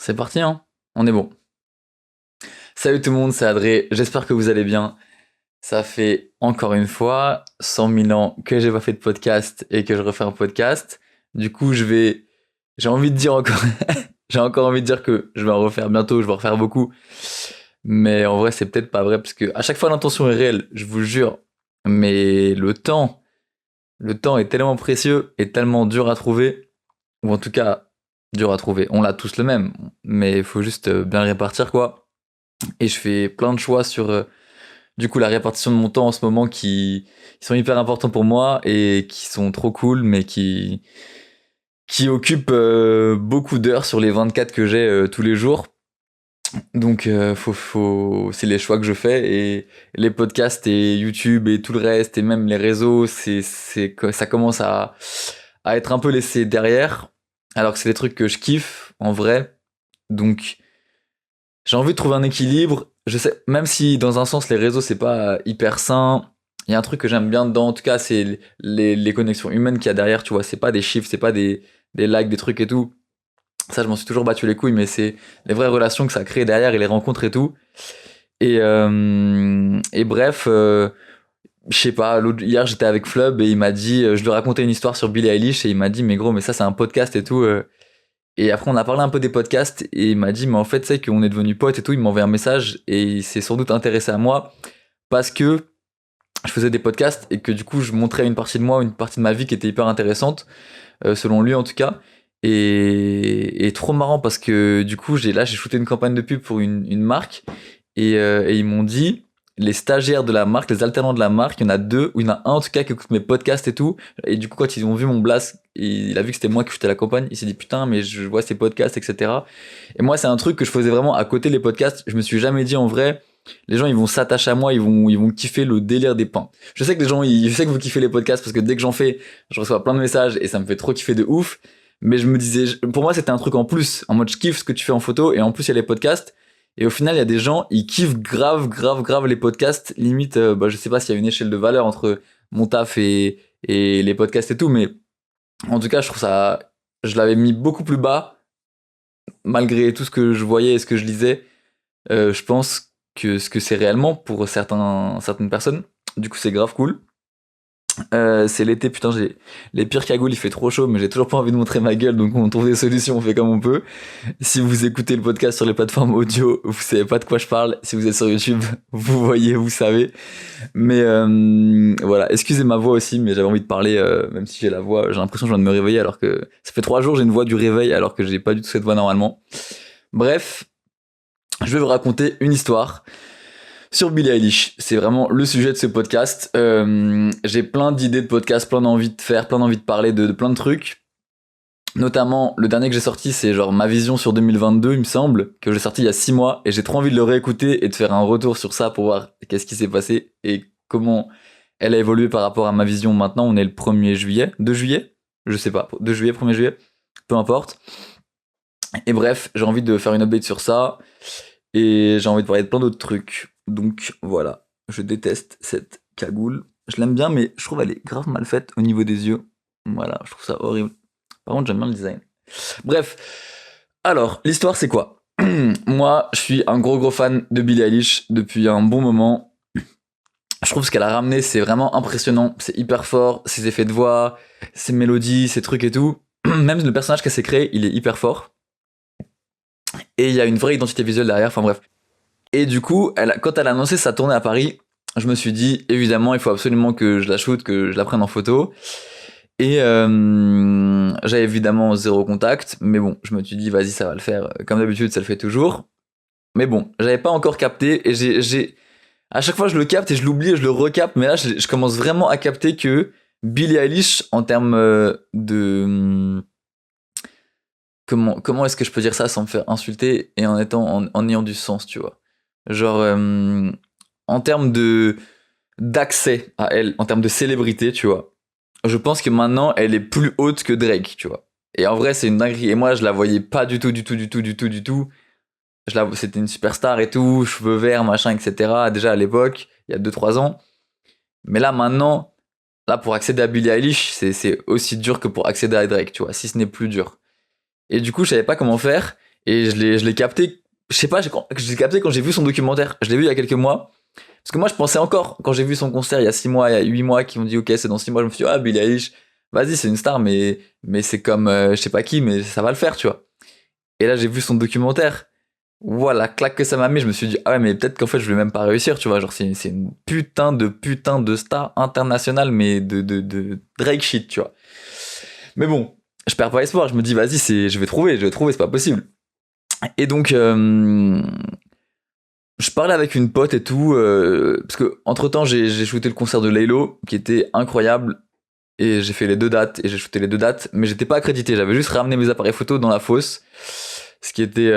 C'est parti, hein. On est bon. Salut tout le monde, c'est Adré. J'espère que vous allez bien. Ça fait encore une fois 100 000 ans que j'ai pas fait de podcast et que je refais un podcast. Du coup, j'ai envie de dire encore, j'ai encore envie de dire que je vais en refaire bientôt, je vais en refaire beaucoup. Mais en vrai, c'est peut-être pas vrai parce que à chaque fois l'intention est réelle, je vous jure. Mais le temps est tellement précieux et tellement dur à trouver, ou en tout cas dur à trouver. On l'a tous le même, mais il faut juste bien le répartir quoi. Et je fais plein de choix sur du coup la répartition de mon temps en ce moment qui sont hyper importants pour moi et qui sont trop cool mais qui occupent beaucoup d'heures sur les 24 que j'ai tous les jours. Donc c'est les choix que je fais et les podcasts et YouTube et tout le reste et même les réseaux, c'est que ça commence à être un peu laissé derrière alors que c'est des trucs que je kiffe en vrai. Donc j'ai envie de trouver un équilibre. Je sais, même si dans un sens les réseaux c'est pas hyper sain, il y a un truc que j'aime bien dedans. En tout cas, c'est les connexions humaines qu'il y a derrière. Tu vois, c'est pas des chiffres, c'est pas des likes, des trucs et tout. Ça, je m'en suis toujours battu les couilles, mais c'est les vraies relations que ça crée derrière et les rencontres et tout. Et bref, je sais pas. Hier, j'étais avec Flub et il m'a dit, je lui racontais une histoire sur Billie Eilish et il m'a dit, mais gros, mais ça c'est un podcast et tout. Et après, on a parlé un peu des podcasts et il m'a dit, mais en fait, c'est qu'on est devenus potes et tout. Il m'a envoyé un message et il s'est sans doute intéressé à moi parce que je faisais des podcasts et que du coup, je montrais une partie de moi, une partie de ma vie qui était hyper intéressante, selon lui en tout cas. Et trop marrant parce que du coup, j'ai shooté une campagne de pub pour une marque et ils m'ont dit, les stagiaires de la marque, les alternants de la marque, il y en a deux, ou il y en a un en tout cas qui écoute mes podcasts et tout. Et du coup, quand ils ont vu mon blast, il a vu que c'était moi qui shootais la campagne, il s'est dit putain, mais je vois ces podcasts, etc. Et moi, c'est un truc que je faisais vraiment à côté les podcasts. Je me suis jamais dit en vrai, les gens ils vont s'attacher à moi, ils vont kiffer le délire des pains. Je sais que je sais que vous kiffez les podcasts parce que dès que j'en fais, je reçois plein de messages et ça me fait trop kiffer de ouf. Mais je me disais, pour moi, c'était un truc en plus, en mode je kiffe ce que tu fais en photo et en plus il y a les podcasts. Et au final, il y a des gens, ils kiffent grave, grave, grave les podcasts. Limite, je sais pas s'il y a une échelle de valeur entre mon taf et les podcasts et tout, mais en tout cas, je trouve ça, je l'avais mis beaucoup plus bas, malgré tout ce que je voyais et ce que je lisais. Je pense que ce que c'est réellement pour certaines personnes. Du coup, c'est grave cool. C'est l'été, putain, j'ai les pires cagoules, il fait trop chaud, mais j'ai toujours pas envie de montrer ma gueule, donc on trouve des solutions, on fait comme on peut. Si vous écoutez le podcast sur les plateformes audio, vous savez pas de quoi je parle. Si vous êtes sur YouTube, vous voyez, vous savez. Mais voilà, excusez ma voix aussi, mais j'avais envie de parler, même si j'ai la voix, j'ai l'impression que je viens de me réveiller alors que ça fait 3 jours j'ai une voix du réveil alors que j'ai pas du tout cette voix normalement. Bref, je vais vous raconter une histoire sur Billie Eilish. C'est vraiment le sujet de ce podcast. J'ai plein d'idées de podcast, plein d'envie de faire, plein d'envie de parler de plein de trucs. Notamment, le dernier que j'ai sorti, c'est genre ma vision sur 2022, il me semble, que j'ai sorti il y a 6 mois, et j'ai trop envie de le réécouter et de faire un retour sur ça pour voir qu'est-ce qui s'est passé et comment elle a évolué par rapport à ma vision maintenant. On est le 1er juillet, 2 juillet, je sais pas, 2 juillet, 1er juillet, peu importe. Et bref, j'ai envie de faire une update sur ça, et j'ai envie de parler de plein d'autres trucs. Donc voilà, je déteste cette cagoule. Je l'aime bien, mais je trouve elle est grave mal faite au niveau des yeux. Voilà, je trouve ça horrible. Par contre, j'aime bien le design. Bref, alors, l'histoire c'est quoi? Moi, je suis un gros fan de Billie Eilish depuis un bon moment. Je trouve ce qu'elle a ramené, c'est vraiment impressionnant. C'est hyper fort, ses effets de voix, ses mélodies, ses trucs et tout. Même le personnage qu'elle s'est créé, il est hyper fort. Et il y a une vraie identité visuelle derrière, enfin bref. Et du coup, quand elle a annoncé sa tournée à Paris, je me suis dit, évidemment, il faut absolument que je la shoote, que je la prenne en photo. Et j'avais évidemment zéro contact, mais bon, je me suis dit, vas-y, ça va le faire. Comme d'habitude, ça le fait toujours. Mais bon, j'avais pas encore capté, et à chaque fois, je le capte et je l'oublie et je le recapte, mais là, je commence vraiment à capter que Billie Eilish, en termes de... Comment est-ce que je peux dire ça sans me faire insulter et en ayant du sens, tu vois? Genre, en termes d'accès à elle, en termes de célébrité, tu vois. Je pense que maintenant, elle est plus haute que Drake, tu vois. Et en vrai, c'est une dinguerie. Et moi, je la voyais pas du tout, du tout, du tout, du tout, du tout. C'était une superstar et tout, cheveux verts, machin, etc. Déjà à l'époque, il y a 2-3 ans. Mais là, maintenant, là, pour accéder à Billie Eilish, c'est aussi dur que pour accéder à Drake, tu vois, si ce n'est plus dur. Et du coup, je savais pas comment faire. Et je l'ai capté, je sais pas, je l'ai capté quand j'ai vu son documentaire. Je l'ai vu il y a quelques mois. Parce que moi, je pensais encore, quand j'ai vu son concert il y a 6 mois, il y a 8 mois, qui m'ont dit, ok, c'est dans 6 mois, je me suis dit, ah, Billie Eilish, vas-y, c'est une star, mais c'est comme, je sais pas qui, mais ça va le faire, tu vois. Et là, j'ai vu son documentaire. Voilà, claque que ça m'a mis, je me suis dit, ah ouais, mais peut-être qu'en fait, je vais même pas réussir, tu vois. Genre, c'est une putain de star internationale, mais de Drake shit, tu vois. Mais bon, je perds pas espoir, je me dis, vas-y, je vais trouver, c'est pas possible. Et donc, je parlais avec une pote et tout, parce que entre temps j'ai shooté le concert de Laylo, qui était incroyable, et j'ai fait les 2 dates, et j'ai shooté les 2 dates, mais j'étais pas accrédité, j'avais juste ramené mes appareils photo dans la fosse, ce qui était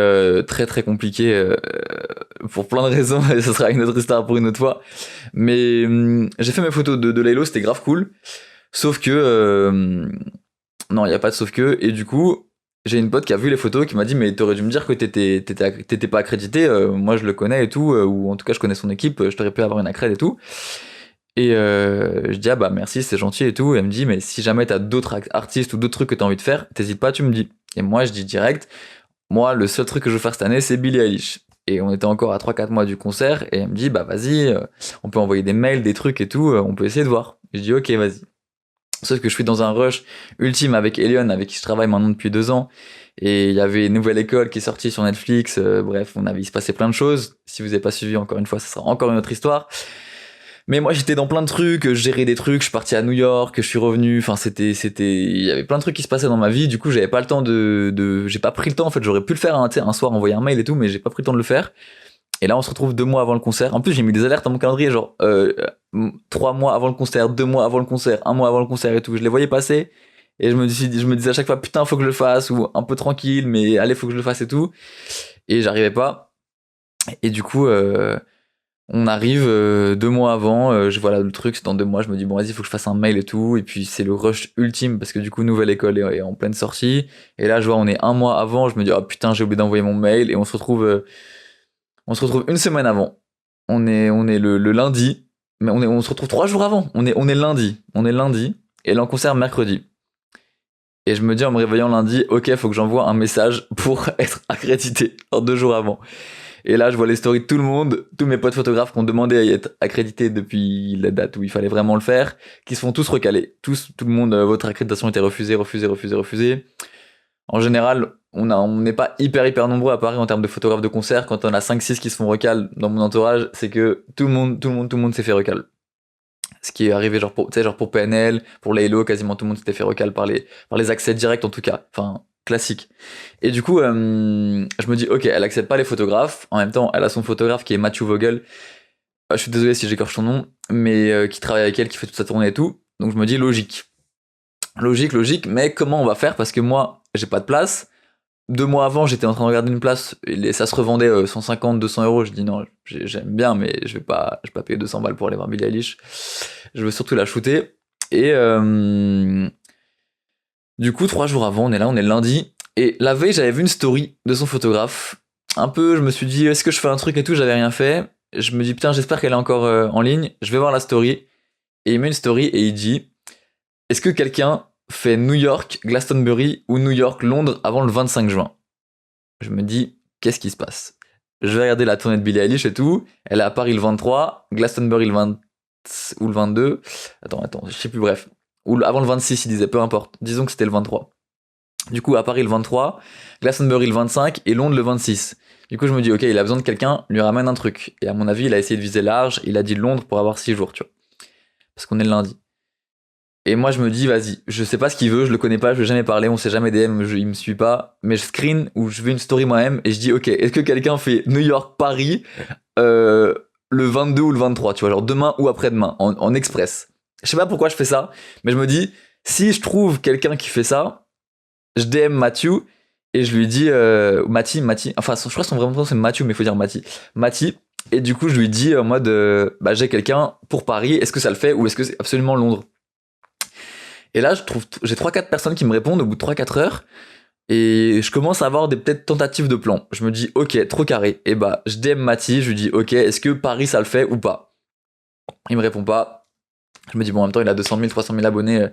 très très compliqué pour plein de raisons, et ce sera une autre histoire pour une autre fois. Mais j'ai fait mes photos de Laylo, c'était grave cool, sauf que... non, il y a pas de sauf que, et du coup... J'ai une pote qui a vu les photos qui m'a dit mais t'aurais dû me dire que t'étais pas accrédité, moi je le connais et tout, ou en tout cas je connais son équipe, je t'aurais pu avoir une accrède et tout. Et je dis ah bah merci c'est gentil et tout, et elle me dit mais si jamais t'as d'autres artistes ou d'autres trucs que t'as envie de faire, t'hésites pas tu me dis. Et moi je dis direct, moi le seul truc que je veux faire cette année c'est Billie Eilish. Et on était encore à 3-4 mois du concert et elle me dit bah vas-y, on peut envoyer des mails, des trucs et tout, on peut essayer de voir. Et je dis ok vas-y. Sauf que je suis dans un rush ultime avec Elion, avec qui je travaille maintenant depuis 2 ans. Et il y avait une nouvelle école qui est sortie sur Netflix. Bref, il se passait plein de choses. Si vous n'avez pas suivi, encore une fois, ça sera encore une autre histoire. Mais moi, j'étais dans plein de trucs, je gérais des trucs, je suis parti à New York, je suis revenu. Enfin, il y avait plein de trucs qui se passaient dans ma vie. Du coup, j'avais pas le temps j'ai pas pris le temps. En fait, j'aurais pu le faire, hein, un soir, envoyer un mail et tout, mais j'ai pas pris le temps de le faire. Et là, on se retrouve 2 mois avant le concert. En plus, j'ai mis des alertes dans mon calendrier, genre 3 mois avant le concert, 2 mois avant le concert, 1 mois avant le concert et tout. Je les voyais passer et je me disais à chaque fois, putain, faut que je le fasse, ou un peu tranquille, mais allez, faut que je le fasse et tout. Et j'arrivais pas. Et du coup, on arrive 2 mois avant. Voilà, le truc, c'est dans 2 mois. Je me dis, bon, vas-y, faut que je fasse un mail et tout. Et puis, c'est le rush ultime parce que du coup, nouvelle école est en pleine sortie. Et là, je vois, on est 1 mois avant. Je me dis, oh putain, j'ai oublié d'envoyer mon mail. Et on se retrouve une semaine avant. On est le lundi, mais on se retrouve 3 jours avant. On est lundi. On est lundi. Et là, on concert mercredi. Et je me dis en me réveillant lundi, ok, faut que j'envoie un message pour être accrédité, 2 jours avant. Et là, je vois les stories de tout le monde, tous mes potes photographes qui ont demandé à y être accrédités depuis la date où il fallait vraiment le faire, qui se font tous recaler. Tout le monde, votre accréditation était refusée. En général, on n'est pas hyper nombreux à Paris en termes de photographes de concert. Quand on a 5-6 qui se font recal dans mon entourage, c'est que tout le monde s'est fait recal. Ce qui est arrivé genre pour PNL, pour Laylo, quasiment tout le monde s'était fait recal par les accès directs en tout cas. Enfin, classique. Et du coup, je me dis, ok, elle accepte pas les photographes. En même temps, elle a son photographe qui est Matthew Vogel. Je suis désolé si j'écorche son nom, mais qui travaille avec elle, qui fait toute sa tournée et tout. Donc je me dis, logique, mais comment on va faire? Parce que moi, j'ai pas de place. 2 mois avant, j'étais en train de regarder une place, et ça se revendait 150, 200 euros. Je dis non, j'aime bien, mais je vais pas payer 200 balles pour aller voir Billie Eilish. Je veux surtout la shooter. Et du coup, 3 jours avant, on est là, on est le lundi. Et la veille, j'avais vu une story de son photographe. Un peu, je me suis dit, est-ce que je fais un truc et tout? J'avais rien fait. Je me dis, putain, j'espère qu'elle est encore en ligne. Je vais voir la story. Et il met une story et il dit, est-ce que quelqu'un fait New York, Glastonbury ou New York, Londres avant le 25 juin. Je me dis, qu'est-ce qui se passe? Je vais regarder la tournée de Billie Eilish et tout. Elle est à Paris le 23, Glastonbury le 20 ou le 22. Attends, je sais plus, bref. Ou avant le 26, il disait, peu importe. Disons que c'était le 23. Du coup, à Paris le 23, Glastonbury le 25 et Londres le 26. Du coup, je me dis, ok, il a besoin de quelqu'un, lui ramène un truc. Et à mon avis, il a essayé de viser large, il a dit Londres pour avoir 6 jours, tu vois. Parce qu'on est le lundi. Et moi, je me dis, vas-y, je sais pas ce qu'il veut, je le connais pas, je lui ai jamais parlé, on s'est jamais DM, il me suit pas, mais je screen ou je fais une story moi-même et je dis, ok, est-ce que quelqu'un fait New York, Paris, le 22 ou le 23, tu vois, genre demain ou après-demain, en express. Je sais pas pourquoi je fais ça, mais je me dis, si je trouve quelqu'un qui fait ça, je DM Mathieu et je lui dis, Mati, enfin, je crois que son vrai nom c'est Mathieu, mais il faut dire Mati, et du coup, je lui dis en mode, bah, j'ai quelqu'un pour Paris, est-ce que ça le fait ou est-ce que c'est absolument Londres? Et là, j'ai 3-4 personnes qui me répondent au bout de 3-4 heures. Et je commence à avoir des peut-être tentatives de plan. Je me dis, ok, trop carré. Et bah, je DM Mathis, je lui dis, ok, est-ce que Paris ça le fait ou pas? Il me répond pas. Je me dis, bon, en même temps, il a 200 000, 300 000 abonnés, il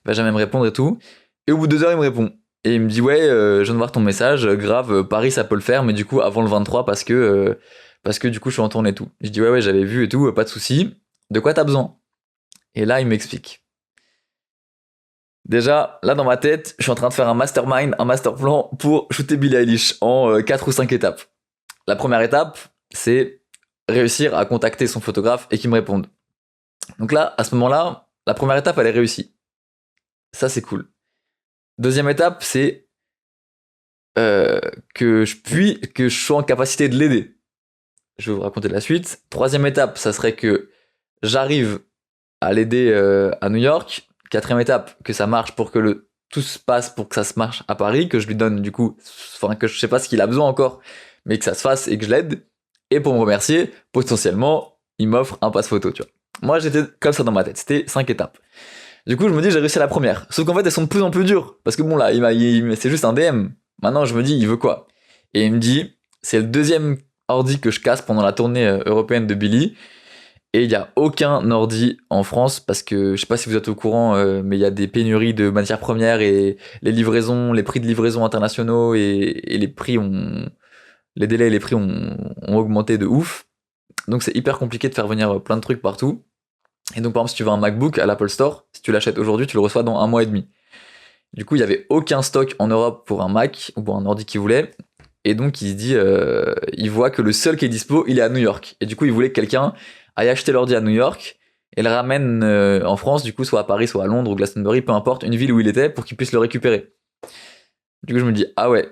va jamais me répondre et tout. Et au bout de 2 heures, il me répond. Et il me dit ouais, je viens de voir ton message, grave, Paris ça peut le faire, mais du coup avant le 23 parce que du coup je suis en tournée et tout. Je dis ouais j'avais vu et tout, pas de souci. De quoi t'as besoin? Et là il m'explique. Déjà, là dans ma tête, je suis en train de faire un mastermind, un master plan pour shooter Billie Eilish en 4 ou 5 étapes. La première étape, c'est réussir à contacter son photographe et qu'il me réponde. Donc là, à ce moment-là, la première étape, elle est réussie. Ça, c'est cool. Deuxième étape, c'est que je sois en capacité de l'aider. Je vais vous raconter la suite. Troisième étape, ça serait que j'arrive à l'aider à New York. Quatrième étape, que ça marche pour que tout se passe pour que ça se marche à Paris, que je lui donne du coup, enfin que je sais pas ce qu'il a besoin encore, mais que ça se fasse et que je l'aide. Et pour me remercier, potentiellement, il m'offre un passe photo, tu vois. Moi, j'étais comme ça dans ma tête. C'était 5 étapes. Du coup, je me dis, j'ai réussi à la première. Sauf qu'en fait, elles sont de plus en plus dures. Parce que bon, là, c'est juste un DM. Maintenant, je me dis, il veut quoi? Et il me dit, c'est le deuxième ordi que je casse pendant la tournée européenne de Billy. Et il n'y a aucun ordi en France parce que je sais pas si vous êtes au courant, mais il y a des pénuries de matières premières et les prix de livraison internationaux et les délais et les prix ont augmenté de ouf. Donc c'est hyper compliqué de faire venir plein de trucs partout. Et donc par exemple si tu veux un MacBook à l'Apple Store, si tu l'achètes aujourd'hui, tu le reçois dans 1 mois et demi. Du coup il y avait aucun stock en Europe pour un Mac ou pour un ordi qu'il voulait. Et donc il se dit, il voit que le seul qui est dispo, il est à New York. Et du coup il voulait que quelqu'un aille acheter l'ordi à New York et le ramène en France, du coup soit à Paris, soit à Londres ou Glastonbury, peu importe, une ville où il était pour qu'il puisse le récupérer. Du coup je me dis, ah ouais,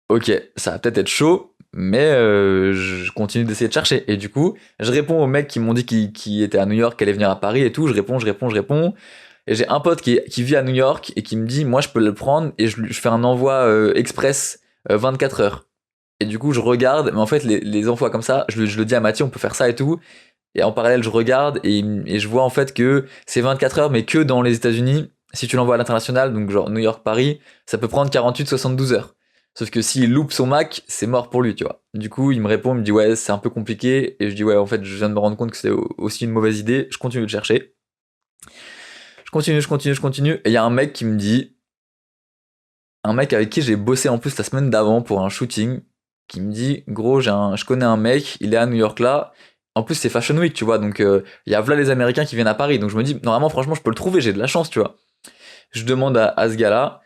ok, ça va peut-être être chaud, mais je continue d'essayer de chercher. Et du coup, je réponds aux mecs qui m'ont dit qu'ils étaient à New York, qu'ils allaient venir à Paris et tout. Je réponds. Et j'ai un pote qui vit à New York et qui me dit, moi, je peux le prendre et je fais un envoi express 24 heures. Et du coup, je regarde, mais en fait, les envois comme ça, je le dis à Mathieu, on peut faire ça et tout. Et en parallèle, je regarde et je vois en fait que c'est 24 heures, mais que dans les États-Unis. Si tu l'envoies à l'international, donc genre New York-Paris, ça peut prendre 48-72 heures. Sauf que s'il loupe son Mac, c'est mort pour lui, tu vois. Du coup, il me répond, il me dit ouais, c'est un peu compliqué. Et je dis ouais, en fait, je viens de me rendre compte que c'est aussi une mauvaise idée. Je continue de chercher. Je continue. Et il y a un mec qui me dit, un mec avec qui j'ai bossé en plus la semaine d'avant pour un shooting, qui me dit gros, je connais un mec, il est à New York là. En plus, c'est Fashion Week, tu vois. Donc, il y a là les Américains qui viennent à Paris. Donc, je me dis, normalement, franchement, je peux le trouver, j'ai de la chance, tu vois. Je demande à ce gars-là.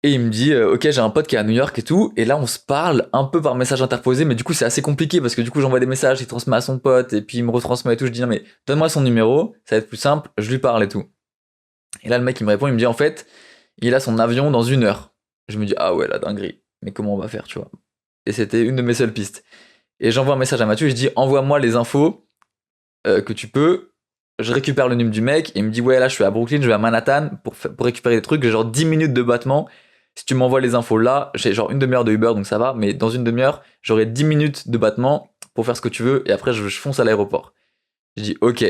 Et il me dit, ok, j'ai un pote qui est à New York et tout, et là on se parle un peu par message interposé, mais du coup c'est assez compliqué parce que du coup j'envoie des messages, il transmet à son pote, et puis il me retransmet et tout, je dis non mais donne-moi son numéro, ça va être plus simple, je lui parle et tout. Et là le mec il me répond, il me dit en fait, il a son avion dans 1 heure. Je me dis ah ouais la dinguerie, mais comment on va faire, tu vois. Et c'était une de mes seules pistes. Et j'envoie un message à Mathieu, et je dis envoie-moi les infos que tu peux, je récupère le numéro du mec, et il me dit ouais là je suis à Brooklyn, je vais à Manhattan pour récupérer des trucs, j'ai genre 10 minutes de battement. Si tu m'envoies les infos là, j'ai genre 1 demi-heure de Uber donc ça va, mais dans 1 demi-heure, j'aurai 10 minutes de battement pour faire ce que tu veux et après je fonce à l'aéroport. Je dis ok,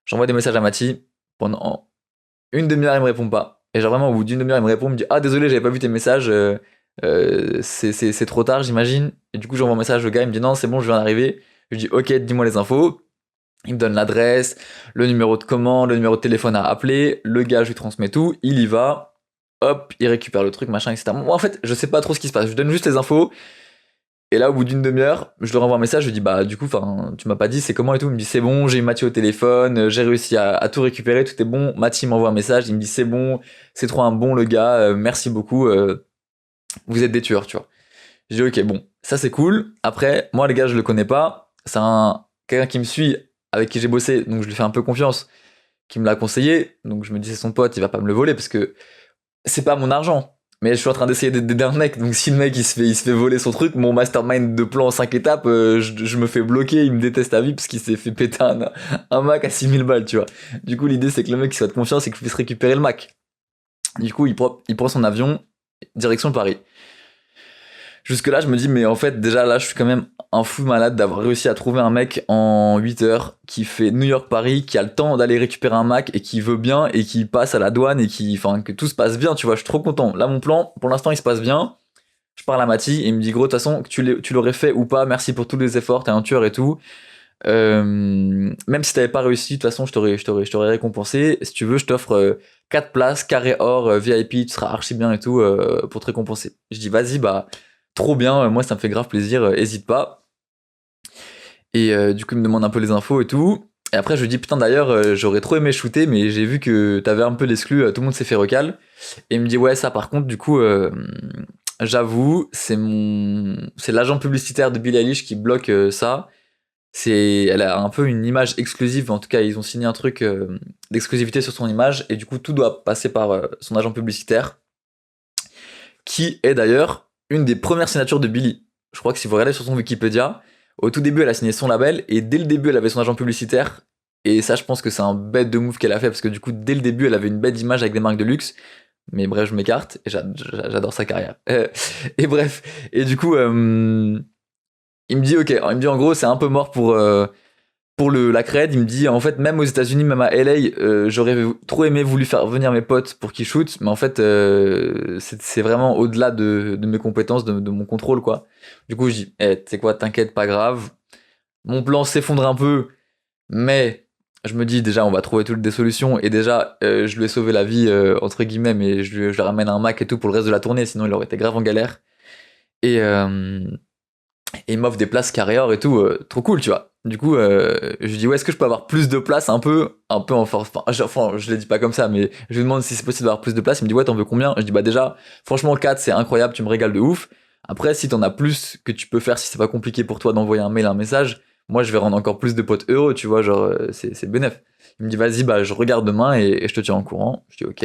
j'envoie des messages à Mathis, pendant 1 demi-heure il me répond pas. Et genre vraiment au bout d'1 demi-heure il me répond, il me dit ah désolé j'avais pas vu tes messages, c'est trop tard j'imagine. Et du coup j'envoie un message au gars, il me dit non c'est bon je viens d'arriver. Je lui dis ok dis-moi les infos. Il me donne l'adresse, le numéro de commande, le numéro de téléphone à appeler, le gars je lui transmets tout, il y va. Hop, il récupère le truc, machin, etc. Moi, en fait, je sais pas trop ce qui se passe. Je donne juste les infos. Et là, au bout d'1 demi-heure, je lui renvoie un message. Je lui dis, bah, du coup, tu m'as pas dit c'est comment et tout. Il me dit, c'est bon, j'ai eu Mathieu au téléphone, j'ai réussi à tout récupérer, tout est bon. Mathieu m'envoie un message. Il me dit, c'est bon, c'est trop un bon, le gars, merci beaucoup, vous êtes des tueurs, tu vois. Je dis, ok, bon, ça c'est cool. Après, moi, les gars, je le connais pas. C'est quelqu'un qui me suit, avec qui j'ai bossé, donc je lui fais un peu confiance, qui me l'a conseillé. Donc je me dis, c'est son pote, il va pas me le voler parce que c'est pas mon argent. Mais je suis en train d'essayer d'aider un mec, donc si le mec il se fait voler son truc, mon mastermind de plan en 5 étapes, je me fais bloquer, il me déteste à vie parce qu'il s'est fait péter un Mac à 6 000 balles, tu vois. Du coup, l'idée c'est que le mec il soit de confiance et qu'il puisse récupérer le Mac. Du coup, il prend son avion, direction Paris. Jusque là, je me dis, mais en fait, déjà là, je suis quand même un fou malade d'avoir réussi à trouver un mec en 8 heures qui fait New York-Paris, qui a le temps d'aller récupérer un Mac et qui veut bien et qui passe à la douane et que tout se passe bien, tu vois, je suis trop content. Là, mon plan, pour l'instant, il se passe bien. Je parle à Mathis et il me dit, gros, de toute façon, que tu l'aurais fait ou pas, merci pour tous les efforts, t'es un tueur et tout. Même si t'avais pas réussi, de toute façon, je t'aurais récompensé. Si tu veux, je t'offre 4 places, carré or, VIP, tu seras archi bien et tout, pour te récompenser. Je dis, vas-y, bah, trop bien, moi, ça me fait grave plaisir, hésite pas. Et du coup, il me demande un peu les infos et tout. Et après, je lui dis, putain, d'ailleurs, j'aurais trop aimé shooter, mais j'ai vu que t'avais un peu l'exclu, tout le monde s'est fait recal. Et il me dit, ouais, ça, par contre, du coup, j'avoue, c'est l'agent publicitaire de Billie Eilish qui bloque ça. Elle a un peu une image exclusive, en tout cas, ils ont signé un truc d'exclusivité sur son image, et du coup, tout doit passer par son agent publicitaire, qui est d'ailleurs une des premières signatures de Billie. Je crois que si vous regardez sur son Wikipédia, au tout début, elle a signé son label, et dès le début, elle avait son agent publicitaire. Et ça, je pense que c'est un bête de move qu'elle a fait, parce que du coup, dès le début, elle avait une bête d'image avec des marques de luxe. Mais bref, je m'écarte, et j'adore sa carrière. Et bref, et du coup, il me dit, ok, il me dit en gros, c'est un peu mort pour la cred. Il me dit, en fait, même aux États-Unis, même à LA, j'aurais trop aimé voulu faire venir mes potes pour qu'ils shootent, mais en fait, c'est vraiment au-delà de mes compétences, de mon contrôle, quoi. Du coup, je dis, tu sais quoi, t'inquiète, pas grave. Mon plan s'effondre un peu, mais je me dis déjà, on va trouver toutes des solutions. Et déjà, je lui ai sauvé la vie, entre guillemets, mais je lui ramène un Mac et tout pour le reste de la tournée, sinon il aurait été grave en galère. Et il m'offre des places carré or et tout, trop cool, tu vois. Du coup, je lui dis, ouais, est-ce que je peux avoir plus de place un peu en force. Enfin, je l'ai dit pas comme ça, mais je lui demande si c'est possible d'avoir plus de place. Il me dit, ouais, t'en veux combien? Je dis, bah déjà, franchement, 4, c'est incroyable, tu me régales de ouf. Après, si t'en as plus que tu peux faire, si c'est pas compliqué pour toi d'envoyer un mail, un message, moi, je vais rendre encore plus de potes heureux, tu vois, genre, c'est bénef. Il me dit, vas-y, bah, je regarde demain et je te tiens au courant. Je dis, ok.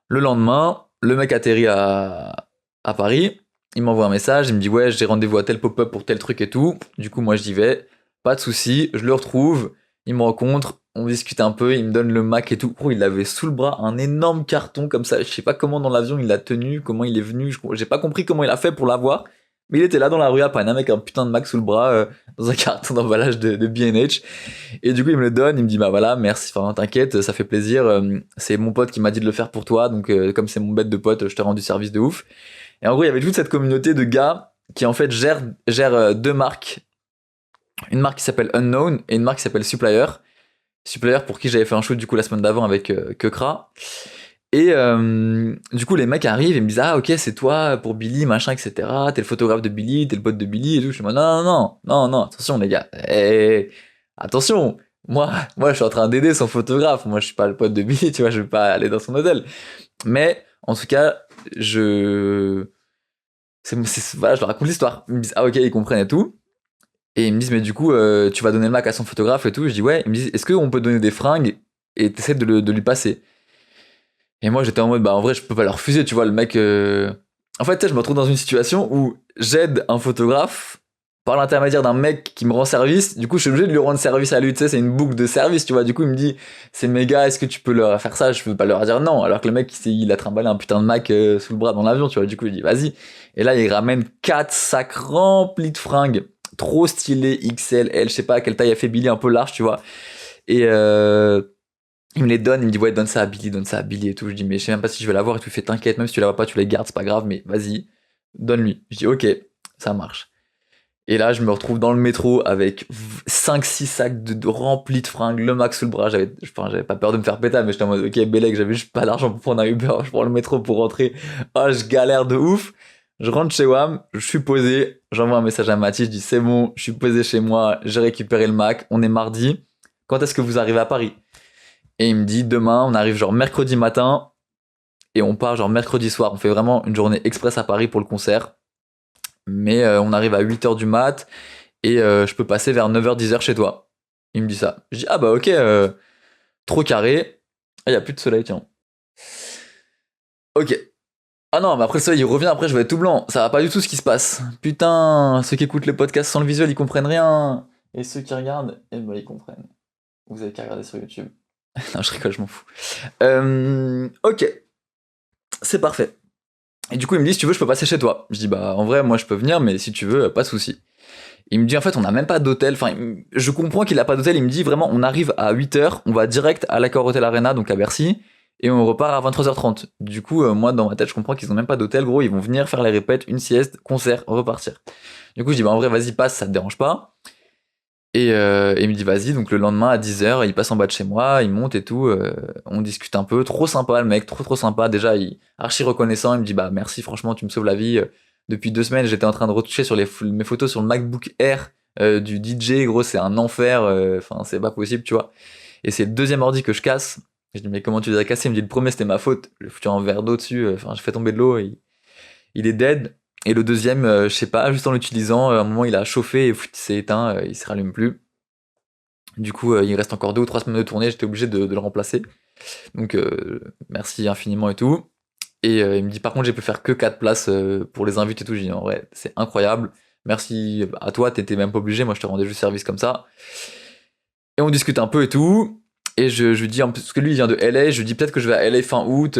Le lendemain, le mec atterrit à Paris. Il m'envoie un message, il me dit ouais, j'ai rendez-vous à tel pop-up pour tel truc et tout. Du coup, moi j'y vais, pas de souci, je le retrouve, il me rencontre, on discute un peu, il me donne le Mac et tout. Oh, il avait sous le bras un énorme carton comme ça, je sais pas comment dans l'avion il l'a tenu, comment il est venu, j'ai pas compris comment il a fait pour l'avoir. Mais il était là dans la rue à Paname avec un putain de Mac sous le bras, dans un carton d'emballage de B&H. Et du coup, il me le donne, il me dit bah voilà, merci, enfin t'inquiète, ça fait plaisir. C'est mon pote qui m'a dit de le faire pour toi, donc comme c'est mon bête de pote, je t'ai rendu service de ouf. Et en gros, il y avait toute cette communauté de gars qui en fait gèrent deux marques. Une marque qui s'appelle Unknown et une marque qui s'appelle Supplier. Supplier pour qui j'avais fait un shoot du coup la semaine d'avant avec Kekra. Et du coup, les mecs arrivent et me disent ah ok, c'est toi pour Billy, machin, etc. T'es le photographe de Billy, t'es le pote de Billy et tout. Je suis non, non, non, non, non, attention les gars. Attention, moi je suis en train d'aider son photographe. Moi je suis pas le pote de Billy, tu vois, je vais pas aller dans son hôtel. Mais en tout cas, voilà, je leur raconte l'histoire. Ils me disent ah ok, ils comprennent et tout. Et ils me disent mais du coup, tu vas donner le Mac à son photographe et tout. Je dis ouais. Ils me disent est-ce qu'on peut donner des fringues et t'essaies de lui passer. Et moi j'étais en mode bah en vrai je peux pas leur refuser, tu vois, le mec. En fait, tu sais, je me retrouve dans une situation où j'aide un photographe par l'intermédiaire d'un mec qui me rend service. Du coup, je suis obligé de lui rendre service à lui, tu sais, c'est une boucle de service, tu vois. Du coup, il me dit c'est mes gars, est-ce que tu peux leur faire ça? Je peux pas leur dire non. Alors que le mec, il a trimballé un putain de Mac sous le bras dans l'avion, tu vois. Du coup, il dit vas-y. Et là, il ramène 4 sacs remplis de fringues, trop stylés, XL, L, je sais pas à quelle taille a fait Billy, un peu large, tu vois. Et il me les donne, il me dit ouais, donne ça à Billy et tout. Je dis mais je sais même pas si je vais l'avoir et tout. Il fait t'inquiète, même si tu la vois pas, tu les gardes, c'est pas grave, mais vas-y, donne-lui. Je dis ok, ça marche. Et là, je me retrouve dans le métro avec 5-6 sacs de remplis de fringues, le max sous le bras. J'avais pas peur de me faire péter, mais j'étais en mode ok, Bélec, j'avais juste pas d'argent pour prendre un Uber, je prends le métro pour rentrer. Ah, je galère de ouf. Je rentre chez WAM, je suis posé, j'envoie un message à Mathis, je dis c'est bon, je suis posé chez moi, j'ai récupéré le Mac, on est mardi. Quand est-ce que vous arrivez à Paris? Et il me dit demain, on arrive genre mercredi matin et on part genre mercredi soir. On fait vraiment une journée express à Paris pour le concert. Mais on arrive à 8h du mat et je peux passer vers 9h-10h chez toi. Il me dit ça. Je dis ah bah ok, trop carré. Ah, il y a plus de soleil, tiens. Ok. Ah non, mais après le soleil il revient, après je vais être tout blanc. Ça va pas du tout ce qui se passe. Putain, ceux qui écoutent le podcast sans le visuel, ils comprennent rien. Et ceux qui regardent, eh ben ils comprennent. Vous avez qu'à regarder sur YouTube. Non, je rigole, je m'en fous. Ok, c'est parfait. Et du coup, il me dit, si tu veux, je peux passer chez toi. Je dis, bah, en vrai, moi, je peux venir, mais si tu veux, pas de souci. Il me dit, en fait, on n'a même pas d'hôtel. Enfin, je comprends qu'il a pas d'hôtel. Il me dit, vraiment, on arrive à 8h, on va direct à l'Accor Hotel Arena, donc à Bercy, et on repart à 23h30. Du coup, moi, dans ma tête, je comprends qu'ils ont même pas d'hôtel, gros. Ils vont venir faire les répètes, une sieste, concert, repartir. Du coup, je dis, bah, en vrai, vas-y, passe, ça te dérange pas. Et il me dit vas-y, donc le lendemain à 10h, il passe en bas de chez moi, il monte et tout, on discute un peu, trop sympa le mec, trop sympa, déjà il archi reconnaissant, il me dit bah merci franchement tu me sauves la vie. Depuis 2 semaines j'étais en train de retoucher sur mes photos sur le MacBook Air du DJ, gros c'est un enfer, enfin c'est pas possible tu vois. Et c'est le deuxième ordi que je casse, je dis mais comment tu les as cassés, il me dit le premier c'était ma faute, j'ai foutu un verre d'eau dessus, enfin j'ai fait tomber de l'eau, et il est dead. Et le deuxième, je sais pas, juste en l'utilisant, à un moment il a chauffé et il s'est éteint, il se rallume plus. Du coup, il reste encore 2 ou 3 semaines de tournée, j'étais obligé de le remplacer. Donc, merci infiniment et tout. Et il me dit, par contre, j'ai pu faire que 4 places pour les invités et tout. J'ai dit, en vrai, c'est incroyable. Merci à toi, t'étais même pas obligé, moi je te rendais juste service comme ça. Et on discute un peu et tout. Et je lui dis, parce que lui il vient de LA, je lui dis peut-être que je vais à LA fin août.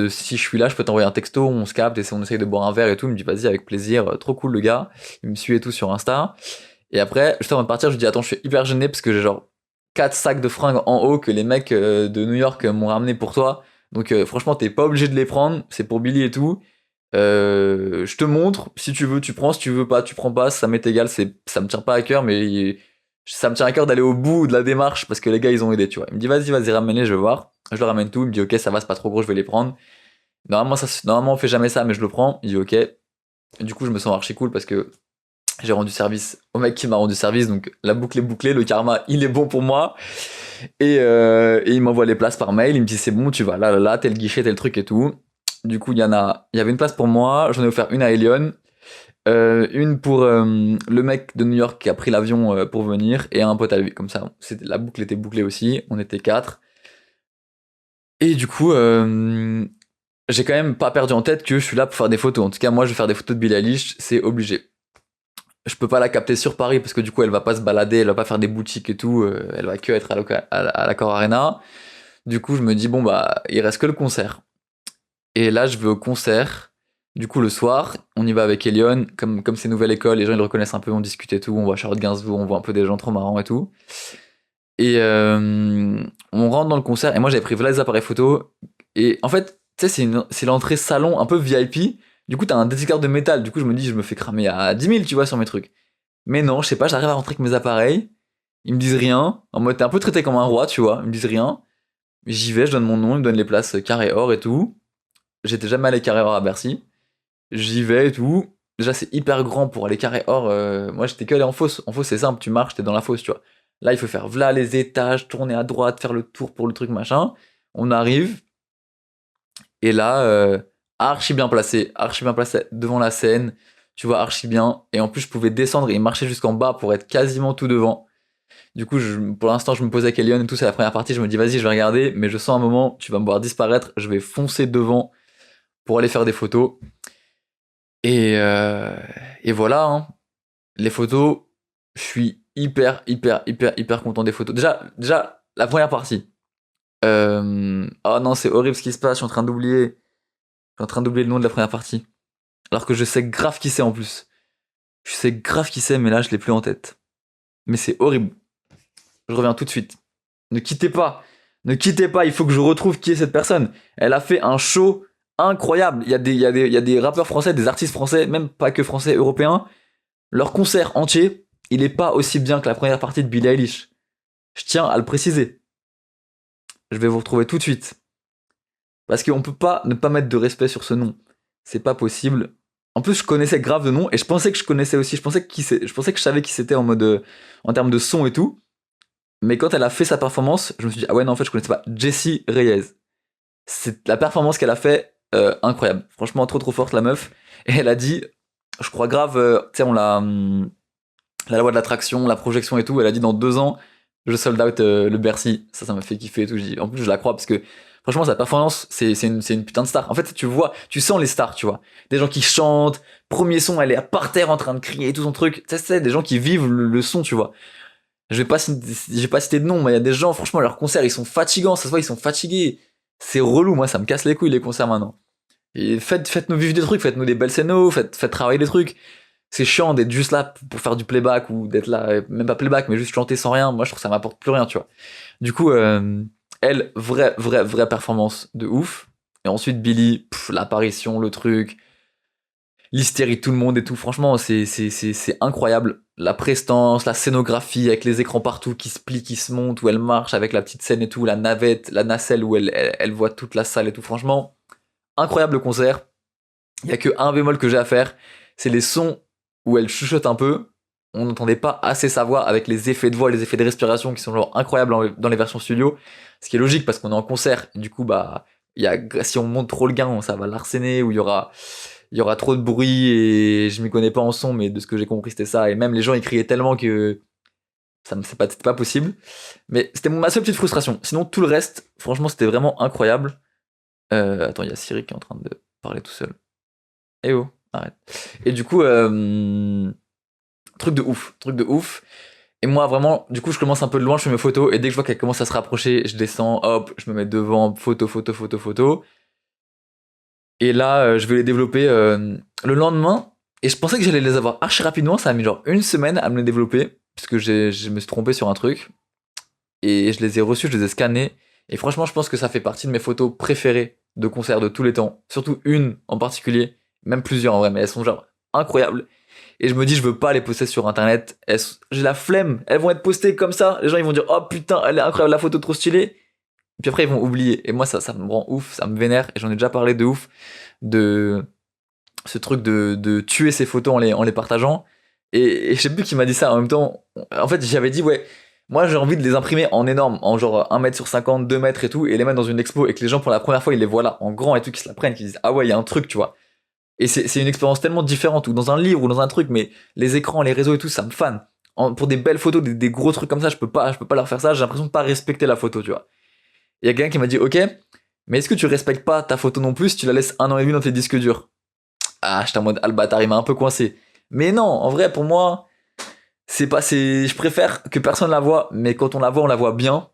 Si je suis là, je peux t'envoyer un texto, on se capte et on essaye de boire un verre et tout. Il me dit, vas-y, avec plaisir, trop cool le gars. Il me suit et tout sur Insta. Et après, juste avant de partir, je lui dis attends, je suis hyper gêné parce que j'ai genre 4 sacs de fringues en haut que les mecs de New York m'ont ramené pour toi. Donc franchement, t'es pas obligé de les prendre, c'est pour Billy et tout. Je te montre, si tu veux, tu prends, si tu veux pas, tu prends pas, ça m'est égal, ça me tient pas à cœur, mais ça me tient à cœur d'aller au bout de la démarche parce que les gars ils ont aidé, tu vois. Il me dit vas-y, ramène-les, je vais voir. Je le ramène tout, il me dit ok, ça va, c'est pas trop gros, je vais les prendre. Normalement on fait jamais ça, mais je le prends. Il dit ok. Et du coup, je me sens archi cool parce que j'ai rendu service au mec qui m'a rendu service, donc la boucle est bouclée, le karma il est bon pour moi. Et il m'envoie les places par mail, il me dit c'est bon, tu vas là, tel guichet, tel truc et tout. Du coup, il y avait une place pour moi, j'en ai offert une à Elion, une pour le mec de New York qui a pris l'avion pour venir, et un pote à lui, comme ça. La boucle était bouclée aussi, on était 4. Et du coup, j'ai quand même pas perdu en tête que je suis là pour faire des photos. En tout cas, moi, je vais faire des photos de Billie Eilish, c'est obligé. Je peux pas la capter sur Paris parce que du coup elle va pas se balader, elle va pas faire des boutiques et tout, elle va que être à l'Accor Arena. Du coup je me dis bon bah il reste que le concert. Et là je vais au concert. Du coup le soir on y va avec Elion, comme c'est nouvelle école, les gens ils le reconnaissent un peu, on discute et tout, on voit Charlotte Gainsbourg, on voit un peu des gens trop marrants et tout. Et on rentre dans le concert et moi j'avais pris là les appareils photo et en fait tu sais c'est l'entrée salon un peu VIP. Du coup t'as un détecteur de métal, du coup je me dis je me fais cramer à 10 000 tu vois sur mes trucs. Mais non, je sais pas, j'arrive à rentrer avec mes appareils. Ils me disent rien. En mode, t'es un peu traité comme un roi, tu vois. Ils me disent rien. J'y vais, je donne mon nom, ils me donnent les places carré or et tout. J'étais jamais allé carré or à Bercy. J'y vais et tout. Déjà, c'est hyper grand pour aller carré or. Moi, j'étais que allé en fosse. En fosse, c'est simple, tu marches, t'es dans la fosse, tu vois. Là, il faut faire v'là les étages, tourner à droite, faire le tour pour le truc machin. On arrive. Et là, archi bien placé devant la scène. Tu vois, archi bien. Et en plus, je pouvais descendre et marcher jusqu'en bas pour être quasiment tout devant. Du coup, pour l'instant, je me pose avec Elion et tout, c'est la première partie, je me dis vas-y, je vais regarder, mais je sens un moment, tu vas me voir disparaître, je vais foncer devant pour aller faire des photos. Et, euh, et voilà, hein. Les photos, je suis hyper content des photos. Déjà la première partie. Oh non, c'est horrible ce qui se passe, je suis en train d'oublier. Je suis en train d'oublier le nom de la première partie. Alors que je sais grave qui c'est en plus. Je sais grave qui c'est, mais là, je l'ai plus en tête. Mais c'est horrible. Je reviens tout de suite. Ne quittez pas. Ne quittez pas, il faut que je retrouve qui est cette personne. Elle a fait un show incroyable. Il y a des rappeurs français, des artistes français, même pas que français, européens. Leur concert entier, il est pas aussi bien que la première partie de Billie Eilish. Je tiens à le préciser. Je vais vous retrouver tout de suite. Parce qu'on peut pas ne pas mettre de respect sur ce nom. C'est pas possible. En plus, je connaissais grave de nom et je pensais que je connaissais aussi. Je pensais que je savais qui c'était en mode, en termes de son et tout. Mais quand elle a fait sa performance, je me suis dit, ah ouais, non, en fait, je connaissais pas. Jessie Reyes. C'est la performance qu'elle a fait, incroyable. Franchement, trop forte, la meuf. Et elle a dit, je crois grave, tu sais, la loi de l'attraction, la projection et tout, elle a dit dans 2 ans, je sold out le Bercy. Ça m'a fait kiffer et tout. En plus, je la crois parce que, franchement, sa performance, c'est une putain de star. En fait, tu sens les stars, tu vois. Des gens qui chantent, premier son, elle est à par terre en train de crier et tout son truc. Tu sais, c'est des gens qui vivent le son, tu vois. Je vais pas citer de nom, mais il y a des gens, franchement, leurs concerts, ils sont fatigants, ça se voit, ils sont fatigués. C'est relou, moi, ça me casse les couilles, les concerts maintenant. Et faites-nous vivre des trucs, faites-nous des belles scénos, faites travailler des trucs. C'est chiant d'être juste là pour faire du playback ou d'être là, même pas playback, mais juste chanter sans rien. Moi, je trouve que ça m'apporte plus rien, tu vois. Du coup, elle, vraie performance de ouf. Et ensuite, Billy, l'apparition, le truc. l'hystérie de tout le monde et tout. Franchement, c'est incroyable. La prestance, la scénographie avec les écrans partout qui se plient, qui se montent, où elle marche avec la petite scène et tout, la navette, la nacelle où elle voit toute la salle et tout. Franchement, incroyable le concert. Il y a que un bémol que j'ai à faire, c'est les sons où elle chuchote un peu. On n'entendait pas assez sa voix avec les effets de voix, les effets de respiration qui sont genre incroyables dans les versions studio. Ce qui est logique parce qu'on est en concert. Du coup, bah, si on monte trop le gain, ça va l'arsener ou il y aura trop de bruit et je m'y connais pas en son, mais de ce que j'ai compris, c'était ça. Et même les gens, ils criaient tellement que c'était pas possible. Mais c'était ma seule petite frustration. Sinon, tout le reste, franchement, c'était vraiment incroyable. Attends, il y a Siri qui est en train de parler tout seul. Eh oh, arrête. Et du coup, truc de ouf. Et moi, vraiment, du coup, je commence un peu de loin, je fais mes photos, et dès que je vois qu'elle commence à se rapprocher, je descends, hop, je me mets devant, photo. Et là, je vais les développer le lendemain. Et je pensais que j'allais les avoir archi rapidement. Ça a mis genre une semaine à me les développer. Puisque je me suis trompé sur un truc. Et je les ai reçus, je les ai scannés. Et franchement, je pense que ça fait partie de mes photos préférées de concert de tous les temps. Surtout une en particulier. Même plusieurs en vrai, mais elles sont genre incroyables. Et je me dis, je veux pas les poster sur internet. J'ai la flemme. Elles vont être postées comme ça. Les gens, ils vont dire, oh putain, elle est incroyable, la photo trop stylée. Puis après, ils vont oublier. Et moi, ça me rend ouf, ça me vénère. Et j'en ai déjà parlé de ouf. De ce truc de tuer ses photos en les partageant. Et je sais plus qui m'a dit ça en même temps. En fait, j'avais dit, ouais, moi j'ai envie de les imprimer en énorme, en genre 1 mètre sur 50, 2 mètres et tout, et les mettre dans une expo et que les gens pour la première fois ils les voient là, en grand et tout, qui se la prennent, qui disent, ah ouais, il y a un truc, tu vois. Et c'est une expérience tellement différente, ou dans un livre, ou dans un truc, mais les écrans, les réseaux et tout, ça me fan. Pour des belles photos, des gros trucs comme ça, je peux pas leur faire ça, j'ai l'impression de pas respecter la photo, tu vois. Il y a quelqu'un qui m'a dit, ok, mais est-ce que tu respectes pas ta photo non plus si tu la laisses 1 an et demi dans tes disques durs? Ah, j'étais en mode, ah le bâtard, il m'a un peu coincé. Mais non, en vrai, pour moi, je préfère que personne la voit, mais quand on la voit bien,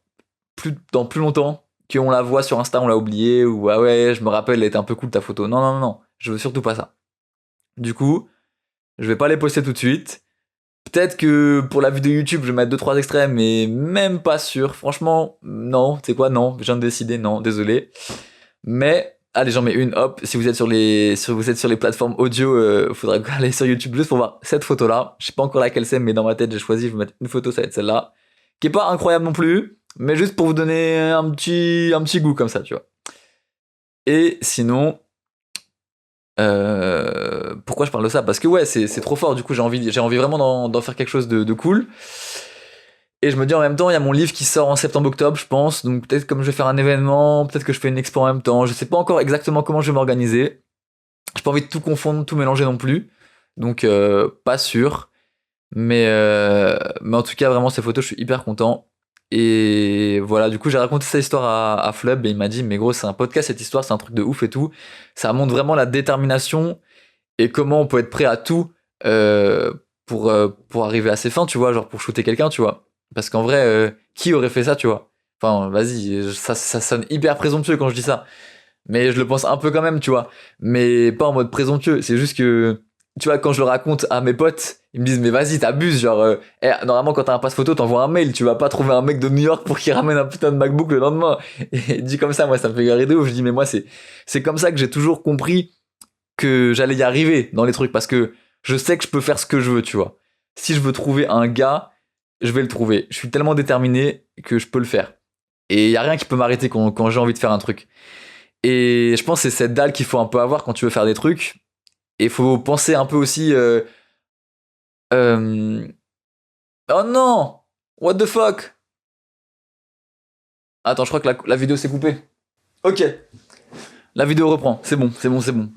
dans plus longtemps, qu'on la voit sur Insta, on l'a oublié, ou ah ouais, je me rappelle, elle était un peu cool ta photo. Non, je veux surtout pas ça. Du coup, je vais pas les poster tout de suite. Peut-être que pour la vidéo YouTube, je vais mettre 2-3 extraits, mais même pas sûr. Franchement, non, tu sais quoi, non, je viens de décider, non, désolé. Mais allez, j'en mets une, hop. Si vous êtes vous êtes sur les plateformes audio, faudra aller sur YouTube juste pour voir cette photo-là. Je sais pas encore laquelle c'est, mais dans ma tête, j'ai choisi, je vais mettre une photo, ça va être celle-là. Qui est pas incroyable non plus, mais juste pour vous donner un petit goût comme ça, tu vois. Et sinon, pourquoi je parle de ça? Parce que ouais, c'est trop fort, du coup, j'ai envie vraiment d'en faire quelque chose de cool. Et je me dis en même temps, il y a mon livre qui sort en septembre-octobre, je pense. Donc peut-être comme je vais faire un événement, peut-être que je fais une expo en même temps. Je sais pas encore exactement comment je vais m'organiser. J'ai pas envie de tout confondre, tout mélanger non plus. Donc pas sûr. Mais en tout cas, vraiment, ces photos, je suis hyper content. Et voilà, du coup, j'ai raconté cette histoire à Flub et il m'a dit, mais gros, c'est un podcast, cette histoire, c'est un truc de ouf et tout. Ça montre vraiment la détermination et comment on peut être prêt à tout pour arriver à ses fins, tu vois, genre pour shooter quelqu'un, tu vois. Parce qu'en vrai, qui aurait fait ça, tu vois? Enfin, vas-y, ça sonne hyper présomptueux quand je dis ça. Mais je le pense un peu quand même, tu vois. Mais pas en mode présomptueux, c'est juste que, tu vois, quand je le raconte à mes potes, ils me disent, mais vas-y, t'abuses, genre, normalement, quand t'as un passe photo, t'envoies un mail, tu vas pas trouver un mec de New York pour qu'il ramène un putain de MacBook le lendemain. Et dit comme ça, moi, ça me fait garer de ouf. Je dis, mais moi, c'est comme ça que j'ai toujours compris que j'allais y arriver dans les trucs, parce que je sais que je peux faire ce que je veux, tu vois. Si je veux trouver un gars, je vais le trouver. Je suis tellement déterminé que je peux le faire. Et y a rien qui peut m'arrêter quand j'ai envie de faire un truc. Et je pense que c'est cette dalle qu'il faut un peu avoir quand tu veux faire des trucs. Et il faut penser un peu aussi... Oh non! What the fuck? Attends, je crois que la vidéo s'est coupée. Ok. La vidéo reprend. C'est bon.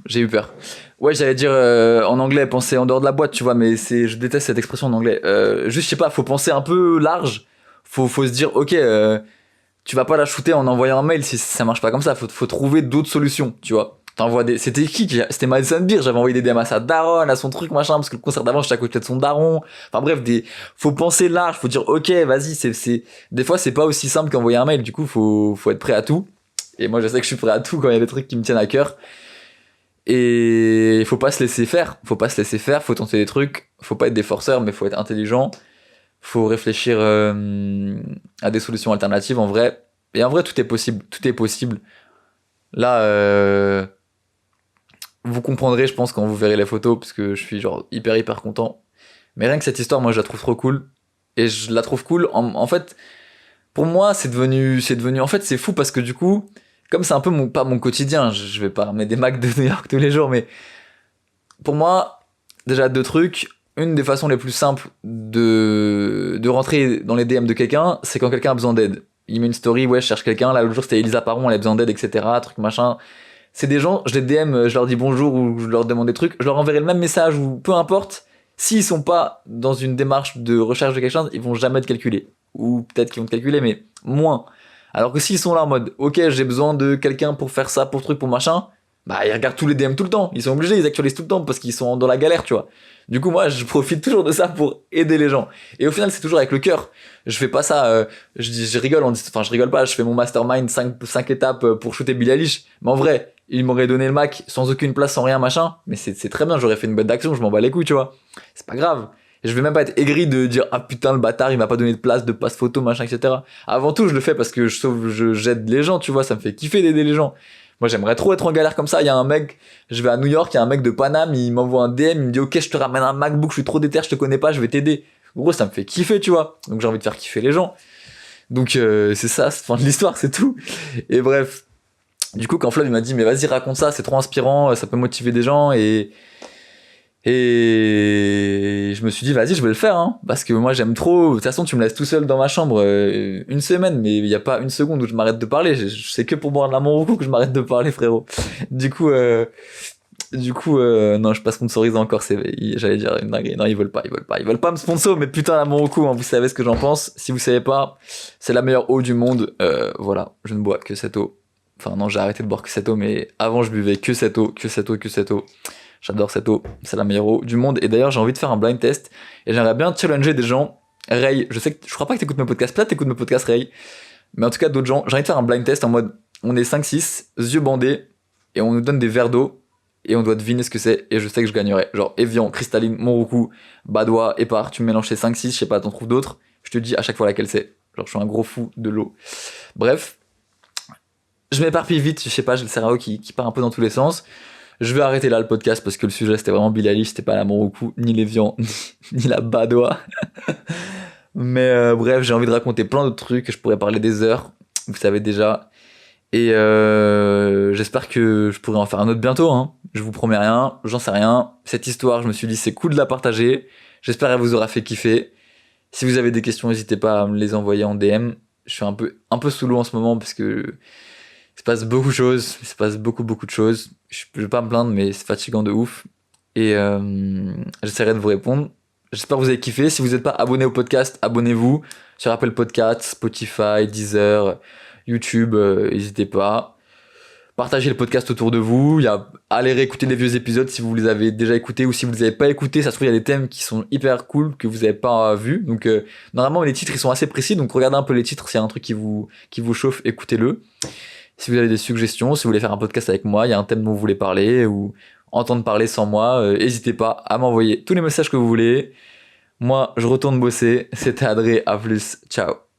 J'ai eu peur. Ouais, j'allais dire en anglais, penser en dehors de la boîte, tu vois, mais je déteste cette expression en anglais. Juste, je sais pas, faut penser un peu large. Faut se dire, ok, tu vas pas la shooter en envoyant un mail si ça marche pas comme ça. Faut trouver d'autres solutions, tu vois. C'était c'était Madison Beer, j'avais envoyé des DM à sa daronne, à son truc, machin, parce que le concert d'avant, j'étais à côté de son daron. Enfin bref, faut penser large, faut dire, ok, vas-y, des fois, c'est pas aussi simple qu'envoyer un mail, du coup, faut être prêt à tout. Et moi, je sais que je suis prêt à tout quand il y a des trucs qui me tiennent à cœur. Et il faut pas se laisser faire, faut tenter des trucs, faut pas être des forceurs, mais faut être intelligent, faut réfléchir à des solutions alternatives en vrai. Et en vrai, tout est possible. Là, vous comprendrez, je pense, quand vous verrez les photos, parce que je suis genre hyper content. Mais rien que cette histoire, moi, je la trouve trop cool. Et je la trouve cool. En fait, pour moi, en fait, c'est fou parce que du coup, comme c'est un peu pas mon quotidien, je vais pas ramener des Macs de New York tous les jours, mais pour moi, déjà deux trucs. Une des façons les plus simples de rentrer dans les DM de quelqu'un, c'est quand quelqu'un a besoin d'aide. Il met une story, ouais, je cherche quelqu'un. Là, l'autre jour, c'était Elisa Paron, elle a besoin d'aide, etc. Truc machin. C'est des gens, je les DM, je leur dis bonjour ou je leur demande des trucs, je leur enverrai le même message ou peu importe. S'ils sont pas dans une démarche de recherche de quelque chose, ils vont jamais te calculer. Ou peut-être qu'ils vont te calculer, mais moins. Alors que s'ils sont là en mode, ok, j'ai besoin de quelqu'un pour faire ça, pour truc, pour machin, bah ils regardent tous les DM tout le temps. Ils sont obligés, ils actualisent tout le temps parce qu'ils sont dans la galère, tu vois. Du coup, moi, je profite toujours de ça pour aider les gens. Et au final, c'est toujours avec le cœur. Je fais pas ça, je rigole, enfin, je rigole pas, je fais mon mastermind 5 étapes pour shooter Billie Eilish. Mais en vrai, il m'aurait donné le Mac sans aucune place, sans rien, machin. Mais c'est très bien, j'aurais fait une bonne d'action, je m'en bats les couilles, tu vois. C'est pas grave. Et je vais même pas être aigri de dire, ah putain, le bâtard, il m'a pas donné de place, de passe photo, machin, etc. Avant tout, je le fais parce que j'aide les gens, tu vois, ça me fait kiffer d'aider les gens. Moi, j'aimerais trop être en galère comme ça. Il y a un mec, je vais à New York, il y a un mec de Paname, il m'envoie un DM, il me dit, ok, je te ramène un MacBook, je suis trop déter, je te connais pas, je vais t'aider. Gros, ça me fait kiffer, tu vois. Donc, j'ai envie de faire kiffer les gens. Donc, c'est ça, c'est fin de l'histoire, c'est tout. Et bref. Du coup, quand Flav il m'a dit, mais vas-y, raconte ça, c'est trop inspirant, ça peut motiver des gens, et je me suis dit, vas-y, je vais le faire, hein, parce que moi j'aime trop. De toute façon, tu me laisses tout seul dans ma chambre une semaine, mais il n'y a pas une seconde où je m'arrête de parler. C'est que pour boire de la Morocco que je m'arrête de parler, frérot. Du coup, non, je suis pas sponsorisé encore. J'allais dire une dinguerie. Non, ils veulent pas me sponsor, mais putain, la Morocco, hein, vous savez ce que j'en pense. Si vous savez pas, c'est la meilleure eau du monde. Voilà, je ne bois que cette eau. Enfin, non, j'ai arrêté de boire que cette eau, mais avant, je buvais que cette eau. J'adore cette eau, c'est la meilleure eau du monde. Et d'ailleurs, j'ai envie de faire un blind test et j'aimerais bien challenger des gens. Ray, je crois pas que t'écoutes mes podcasts, peut-être t'écoutes mes podcasts, Ray, mais en tout cas d'autres gens. J'ai envie de faire un blind test en mode, on est 5-6, yeux bandés, et on nous donne des verres d'eau et on doit deviner ce que c'est. Et je sais que je gagnerai. Genre Evian, Cristalline, Monroucou, Badois, Épar. Tu me mélanges ces 5-6, je sais pas, t'en trouves d'autres. Je te dis à chaque fois laquelle c'est. Genre, je suis un gros fou de l'eau. Bref, je m'éparpille vite, je sais pas, j'ai le cerveau qui part un peu dans tous les sens. Je vais arrêter là le podcast parce que le sujet c'était vraiment Billie Eilish, c'était pas la Morocco, ni l'Evian, ni la Badois. Mais bref, j'ai envie de raconter plein d'autres trucs, je pourrais parler des heures, vous savez déjà. Et j'espère que je pourrai en faire un autre bientôt, hein. Je vous promets rien, j'en sais rien. Cette histoire, je me suis dit c'est cool de la partager. J'espère qu'elle vous aura fait kiffer. Si vous avez des questions, n'hésitez pas à me les envoyer en DM. Je suis un peu sous l'eau en ce moment parce que il se passe beaucoup de choses, il se passe beaucoup de choses. Je vais pas me plaindre, mais c'est fatigant de ouf. Et j'essaierai de vous répondre. J'espère que vous avez kiffé. Si vous n'êtes pas abonné au podcast, abonnez-vous sur Apple Podcasts, Spotify, Deezer, YouTube. N'hésitez pas. Partagez le podcast autour de vous. Allez réécouter les vieux épisodes si vous les avez déjà écoutés ou si vous les avez pas écoutés. Ça se trouve, il y a des thèmes qui sont hyper cool que vous n'avez pas vus. Donc, normalement, les titres, ils sont assez précis. Donc, regardez un peu les titres. S'il y a un truc qui vous chauffe, écoutez-le. Si vous avez des suggestions, si vous voulez faire un podcast avec moi, il y a un thème dont vous voulez parler ou entendre parler sans moi, n'hésitez pas à m'envoyer tous les messages que vous voulez. Moi, je retourne bosser. C'était Adré, à plus, ciao.